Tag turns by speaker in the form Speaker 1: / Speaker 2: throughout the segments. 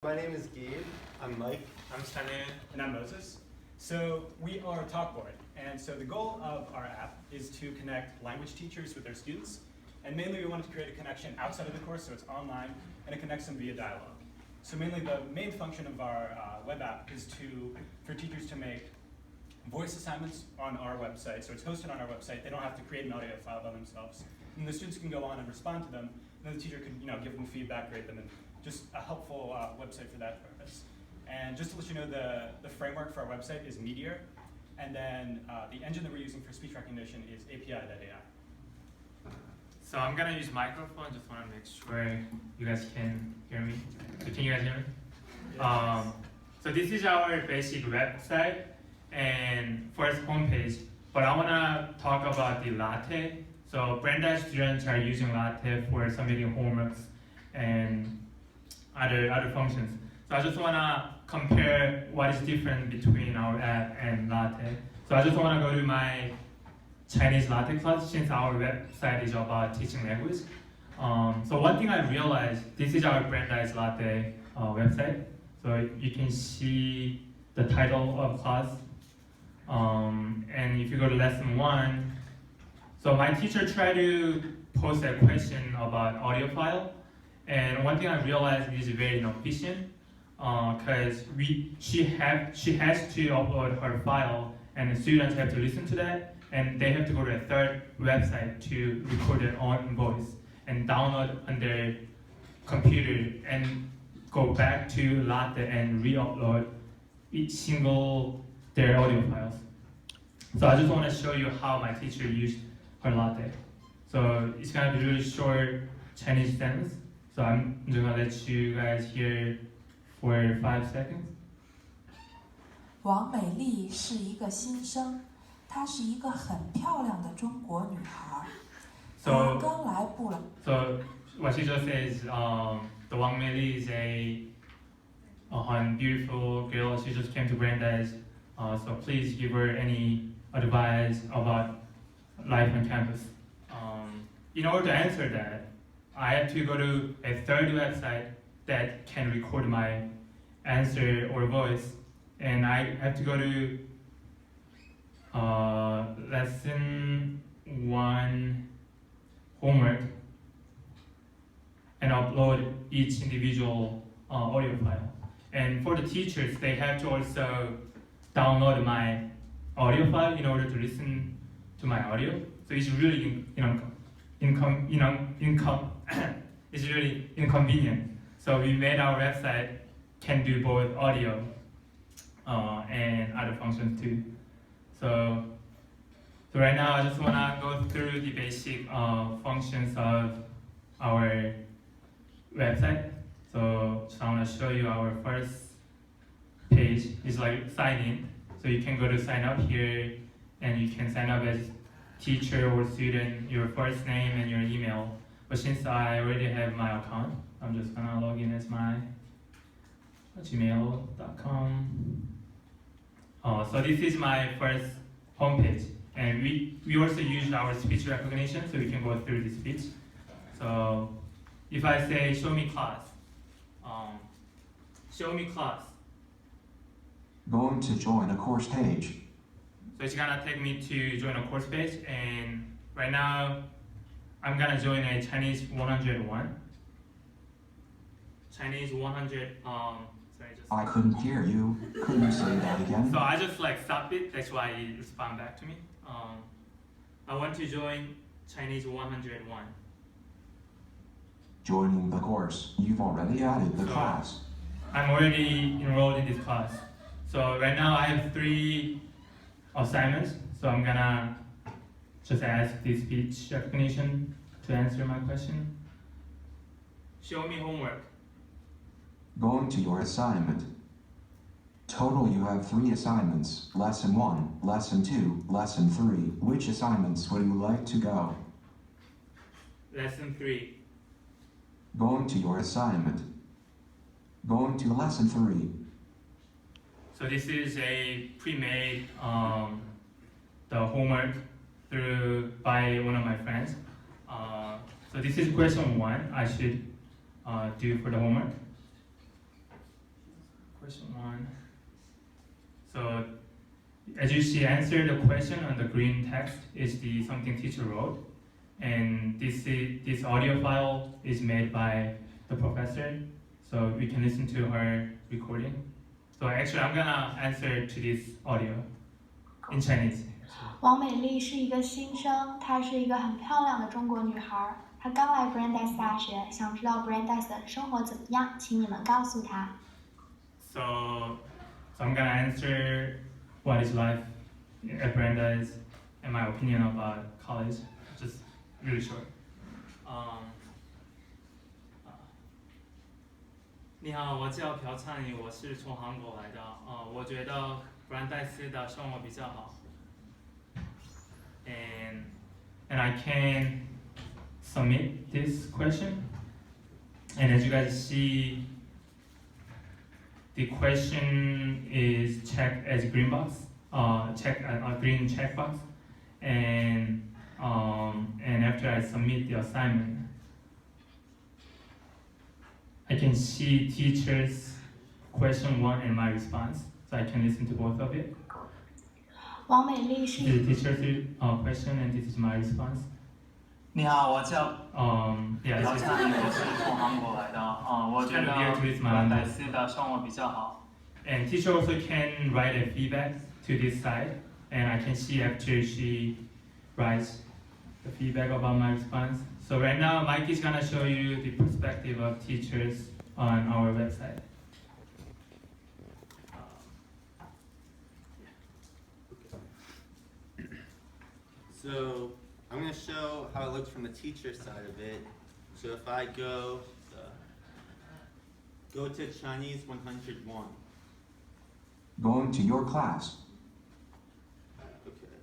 Speaker 1: My name is Gabe. I'm Mike.
Speaker 2: I'm Stanu. And I'm Moses. So we are TalkBoard. And so the goal of our app is to connect language teachers with their students. And mainly we wanted to create a connection outside of the course, so it's online, and it connects them via dialogue. So mainly the main function of our web app is for teachers to make voice assignments on our website. So it's hosted on our website. They don't have to create an audio file by themselves. And the students can go on and respond to them. And then the teacher could give them feedback, rate them, and just a helpful website for that purpose. And just to let you know, the framework for our website is Meteor. And then the engine that we're using for speech recognition is API.ai.
Speaker 3: So I'm gonna use microphone. Just want to make sure you guys can hear me. So can you guys hear me?
Speaker 2: Yes.
Speaker 3: So this is our basic website and first homepage. But I want to talk about the Latte. So Brandeis students are using Latte for submitting homeworks and other functions. So I just want to compare what is different between our app and Latte. So I just want to go to my Chinese Latte class since our website is about teaching language. So one thing I realized, this is our Brandeis Latte website. So you can see the title of class. And if you go to lesson 1, so my teacher tried to post a question about audio file. And one thing I realized is very inefficient because she has to upload her file and the students have to listen to that. And they have to go to a third website to record their own voice and download on their computer and go back to Latte and re-upload each single their audio files. So I just want to show you how my teacher used her Latte. So it's gonna be really short Chinese sentence. So I'm just gonna let you guys hear for 5 seconds.
Speaker 4: 王美丽是一个新生。她是一个很漂亮的中国女孩。她刚来布朗。
Speaker 3: So what she just says, the Wang Meili is a beautiful girl. She just came to Brandeis. So please give her any advice about life on campus. In order to answer that, I have to go to a third website that can record my answer or voice, and I have to go to lesson 1 homework and upload each individual audio file. And for the teachers, they have to also download my audio file in order to listen to my audio. So it's really it's really inconvenient. So we made our website can do both audio and other functions too. So right now I just want to go through the basic functions of our website. So I want to show you our first page is like sign in. So you can go to sign up here and you can sign up as teacher or student, your first name and your email. But since I already have my account, I'm just gonna log in as my gmail.com. So this is my first homepage, and we also use our speech recognition, so we can go through the speech. So if I say show me class, show me class.
Speaker 5: Going to join a course page.
Speaker 3: So it's gonna take me to join a course page, and right now I'm gonna join a Chinese 101. Chinese 100.
Speaker 5: I couldn't hear you. Could you say that again?
Speaker 3: So I just stop it. That's why it respond back to me. I want to join Chinese 101.
Speaker 5: Joining the course. You've already added the class.
Speaker 3: I'm already enrolled in this class. So right now I have 3 assignments. So I'm gonna just ask the speech recognition to answer my question. Show me homework.
Speaker 5: Going to your assignment. Total you have 3 assignments. Lesson 1, Lesson 2, Lesson 3. Which assignments would you like to go?
Speaker 3: Lesson 3.
Speaker 5: Going to your assignment. Going to Lesson 3.
Speaker 3: So this is a pre-made the homework by one of my friends. So this is question 1 I should do for the homework. on. So as you see, answer the question on the green text is the something teacher wrote, and this audio file is made by the professor, so we can listen to her recording. So actually, I'm gonna answer to this audio in Chinese.
Speaker 6: 王美丽是一个新生，她是一个很漂亮的中国女孩。她刚来 Brandeis 大学，想知道 Brandeis 的生活怎么样，请你们告诉她。
Speaker 3: So I'm gonna answer what is life at Brandeis and my opinion about college, just really short. 你好，我叫朴灿宇，我是从韩国来的。我觉得 Brandeis 的生活比较好。And I can submit this question. And as you guys see, the question is checked as green box, check a green checkbox, and after I submit the assignment, I can see teacher's question 1 and my response, so I can listen to both of it.
Speaker 6: 王美丽是
Speaker 3: This is the teacher's question and this is my response.
Speaker 7: 你好，我叫
Speaker 3: Yeah,
Speaker 7: 朴
Speaker 3: this is
Speaker 7: 灿宇，我是从韩国来的。我觉得 Brandeis 的生活比较好。
Speaker 3: And teacher also can write a feedback to this side, and I can see after she writes the feedback about my response. So right now, Mike is gonna show you the perspective of teachers on our website.
Speaker 1: So I'm going to show how it looks from the teacher side of it. So if I go to Chinese 101.
Speaker 5: Going to your class.
Speaker 1: Okay.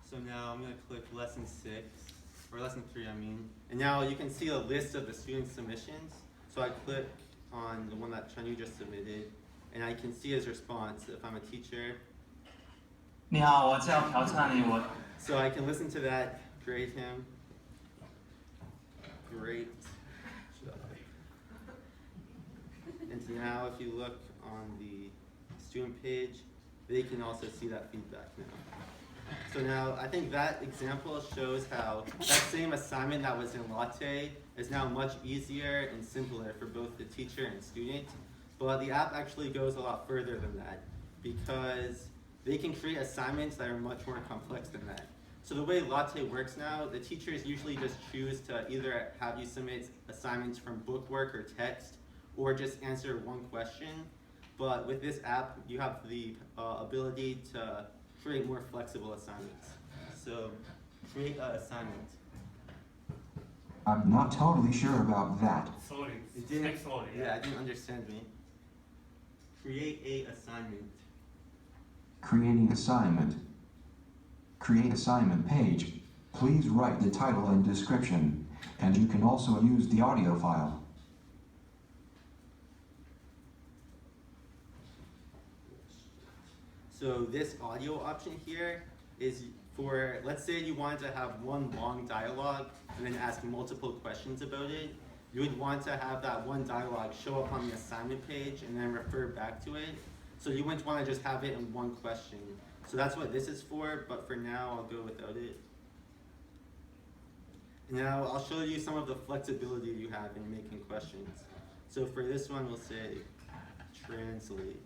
Speaker 1: So now I'm going to click lesson 6, or lesson 3 I mean. And now you can see a list of the student submissions. So I click on the one that Chanyu just submitted, and I can see his response if I'm a teacher.
Speaker 7: 你好，我叫朴灿宇，我
Speaker 1: So I can listen to that, grade him. Great job. And now if you look on the student page, they can also see that feedback now. So now I think that example shows how that same assignment that was in Latte is now much easier and simpler for both the teacher and student. But the app actually goes a lot further than that, because they can create assignments that are much more complex than that. So the way Latte works now, the teachers usually just choose to either have you submit assignments from bookwork or text, or just answer one question. But with this app, you have the ability to create more flexible assignments. So create an assignment.
Speaker 5: I'm not totally sure about that.
Speaker 3: Slowly.
Speaker 1: It didn't-
Speaker 3: Take slowly.
Speaker 1: Yeah, I didn't understand me. Create a assignment.
Speaker 5: Creating assignment. Create assignment page. Please write the title and description, and you can also use the audio file.
Speaker 1: So this audio option here is for, let's say you wanted to have one long dialogue and then ask multiple questions about it. You would want to have that one dialogue show up on the assignment page and then refer back to it. So you wouldn't want to just have it in one question. So that's what this is for, but for now I'll go without it. Now I'll show you some of the flexibility you have in making questions. So for this one we'll say translate.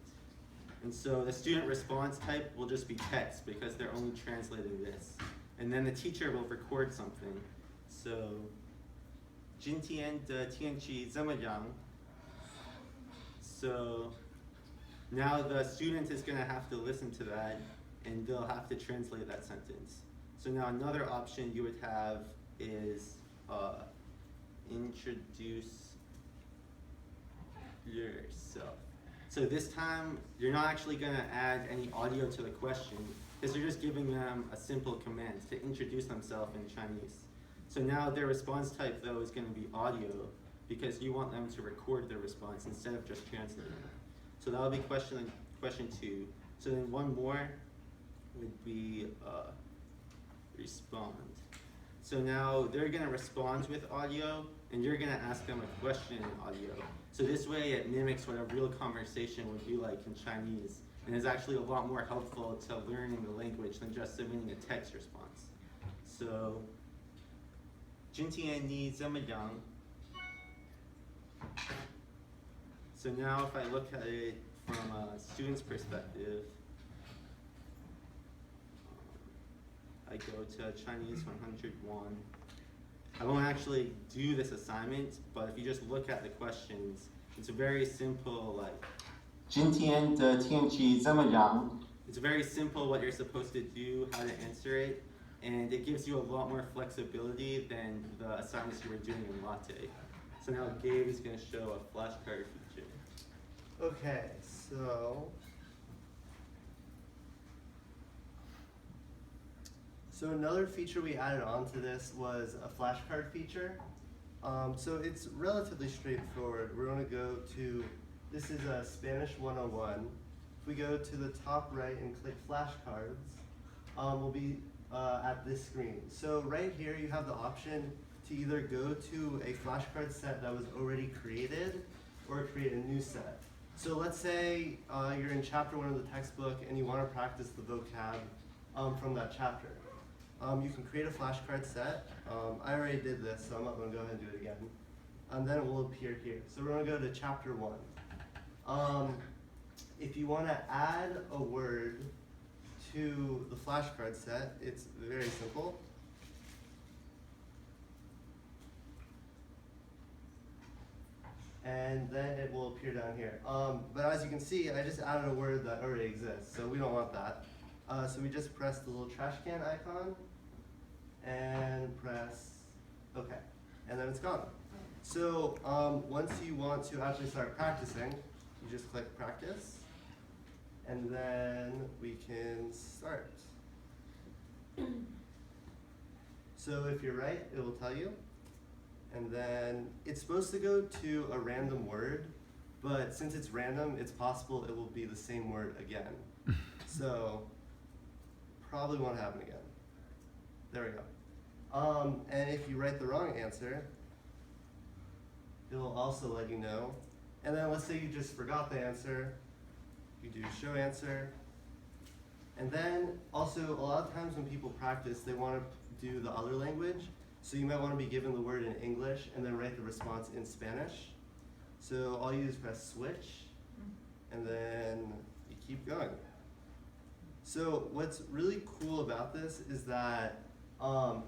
Speaker 1: And so the student response type will just be text because they're only translating this. And then the teacher will record something. So 今天的天气怎么样? So now the student is going to have to listen to that, and they'll have to translate that sentence. So now another option you would have is introduce yourself. So this time, you're not actually going to add any audio to the question, because you're just giving them a simple command to introduce themselves in Chinese. So now their response type, though, is going to be audio, because you want them to record their response instead of just translating it. So that'll be question 2. So then one more would be respond. So now they're going to respond with audio, and you're gonna ask them a question in audio. So this way it mimics what a real conversation would be like in Chinese, and is actually a lot more helpful to learning the language than just submitting a text response. So, 今天你怎么样? So now if I look at it from a student's perspective, I go to Chinese 101. I won't actually do this assignment, but if you just look at the questions, it's very simple, like,
Speaker 8: 今天的天气怎么样?
Speaker 1: it's very simple what you're supposed to do, how to answer it, and it gives you a lot more flexibility than the assignments you were doing in Latte. So now Gabe is going to show a flashcard feature.
Speaker 9: Okay, so another feature we added onto this was a flashcard feature. So it's relatively straightforward. We're going to go to, this is a Spanish 101. If we go to the top right and click flashcards, we'll be at this screen. So right here you have the option to either go to a flashcard set that was already created or create a new set. So let's say you're in chapter 1 of the textbook and you want to practice the vocab from that chapter. You can create a flashcard set. I already did this, so I'm not going to go ahead and do it again. And then it will appear here. So we're going to go to chapter 1. If you want to add a word to the flashcard set, it's very simple. And then it will appear down here. But as you can see, I just added a word that already exists, so we don't want that. So we just press the little trash can icon and press OK, and then it's gone. So once you want to actually start practicing, you just click practice, and then we can start. So if you're right, it will tell you. And then it's supposed to go to a random word, but since it's random, it's possible it will be the same word again. So probably won't happen again. There we go. And if you write the wrong answer, it will also let you know. And then let's say you just forgot the answer, you do show answer. And then also a lot of times when people practice, they want to do the other language. So you might want to be given the word in English and then write the response in Spanish. So all you do is press switch, and then you keep going. So what's really cool about this is that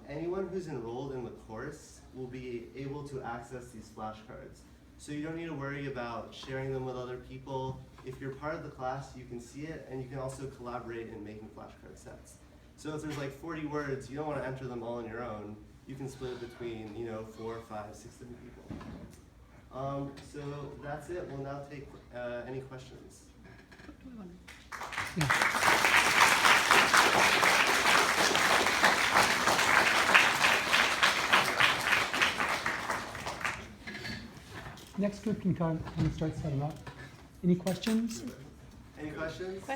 Speaker 9: anyone who's enrolled in the course will be able to access these flashcards. So you don't need to worry about sharing them with other people. If you're part of the class, you can see it, and you can also collaborate in making flashcard sets. So if there's like 40 words, you don't want to enter them all on your own. You can split it between, 4, 5, 6 different people. So that's it. We'll now take any questions.
Speaker 10: Next group can come and start setting up. Any questions?
Speaker 9: Any questions?